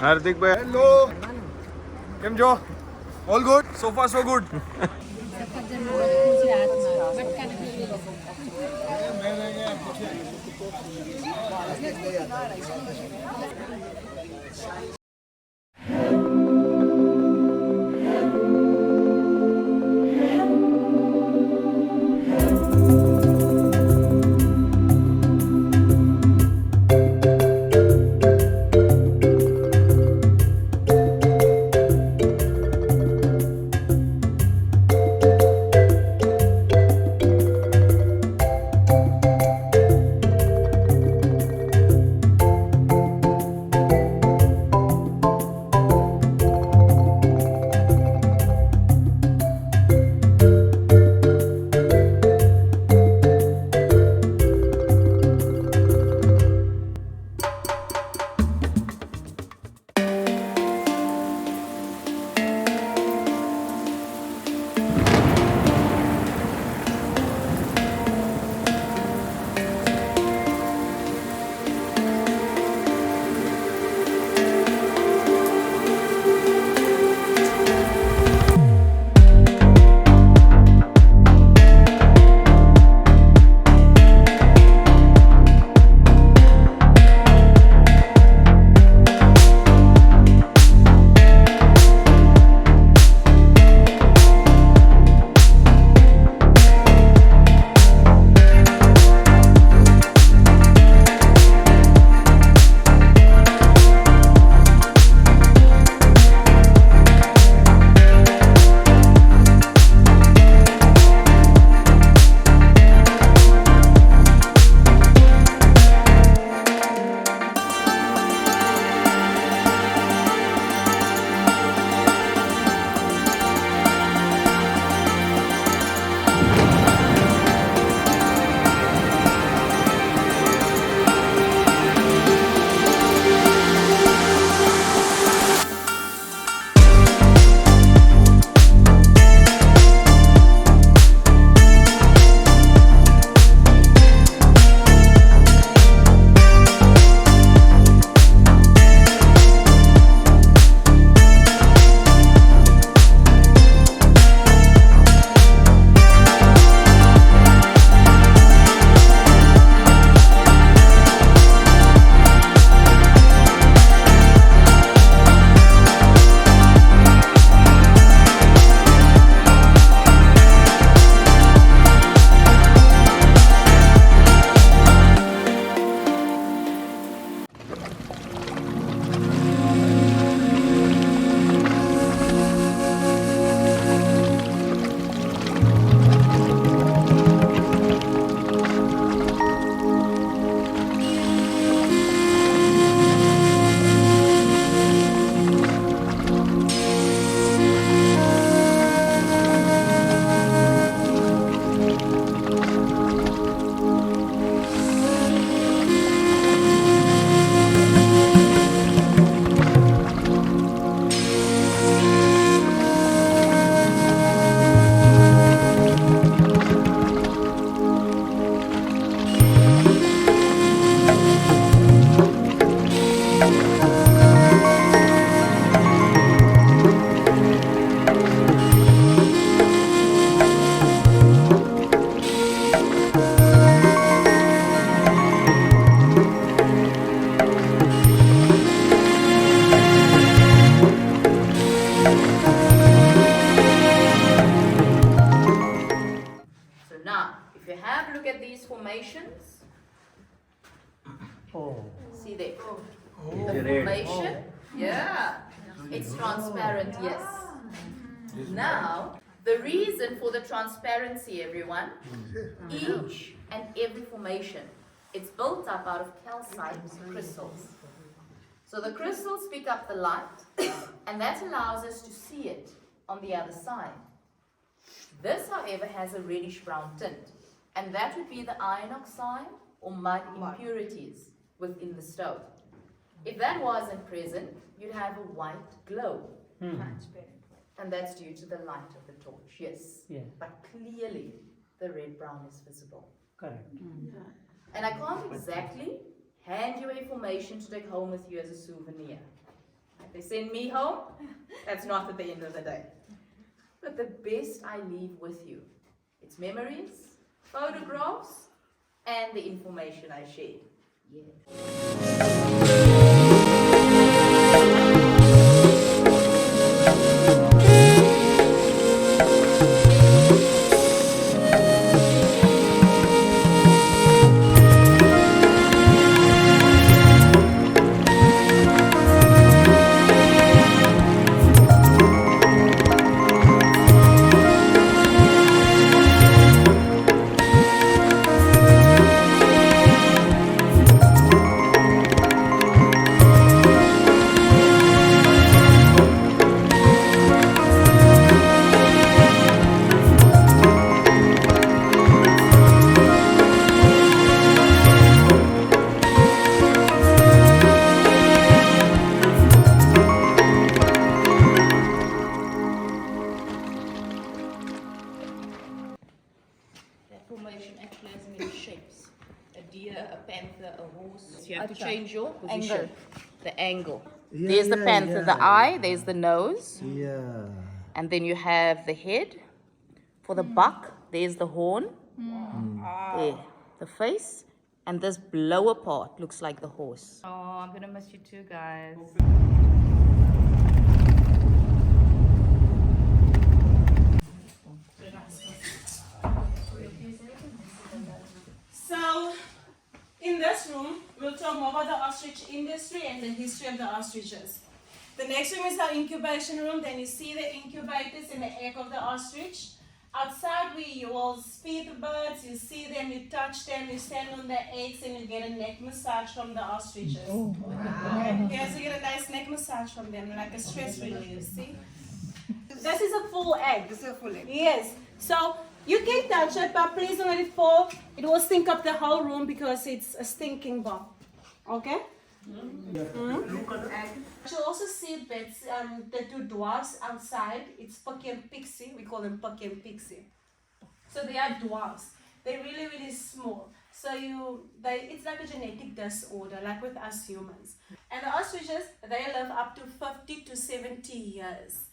हार्दिक भाई हेलो કેમ છો all good so far so good formations. See there. The formation. Yeah. It's transparent, yes. Now, the reason for the transparency, everyone, each and every formation, it's built up out of calcite crystals. So the crystals pick up the light, and that allows us to see it on the other side. This, however, has a reddish-brown tint, and that would be the iron oxide or mud impurities within the stone. If that wasn't present, you'd have a white glow. Transparent. And that's due to the light of the torch, yes. Yeah. But clearly, the red-brown is visible. Correct. And I can't exactly hand you a formation to take home with you as a souvenir. They send me home, that's not at the end of the day. But the best I leave with you, it's memories, photographs, and the information I shared. Formation actually has many shapes. A deer, a panther, a horse. You have to change your position. The angle. Yeah, There's the yeah, panther, the yeah. eye, there's the nose. Yeah. And then you have the head. For the buck, there's the horn. There, the face. And this lower part looks like the horse. Oh, I'm gonna miss you too, guys. So, in this room, we'll talk more about the ostrich industry and the history of the ostriches. The next room is our incubation room. Then you see the incubators in the egg of the ostrich. Outside, you will feed the birds, you see them, you touch them, you stand on the eggs, and you get a neck massage from the ostriches. Okay? Yes, you get a nice neck massage from them, like a stress relief, see? This is a full egg. This is a full egg. Yes. So you can touch it, but please don't let it fall. It will stink up the whole room because it's a stinking bomb. Okay? You'll also see beds, the two dwarfs outside. It's Pucky and Pixie. We call them Pucky and Pixie. So they are dwarfs. They're really, really small. So it's like a genetic disorder, like with us humans. And the ostriches, they live up to 50 to 70 years.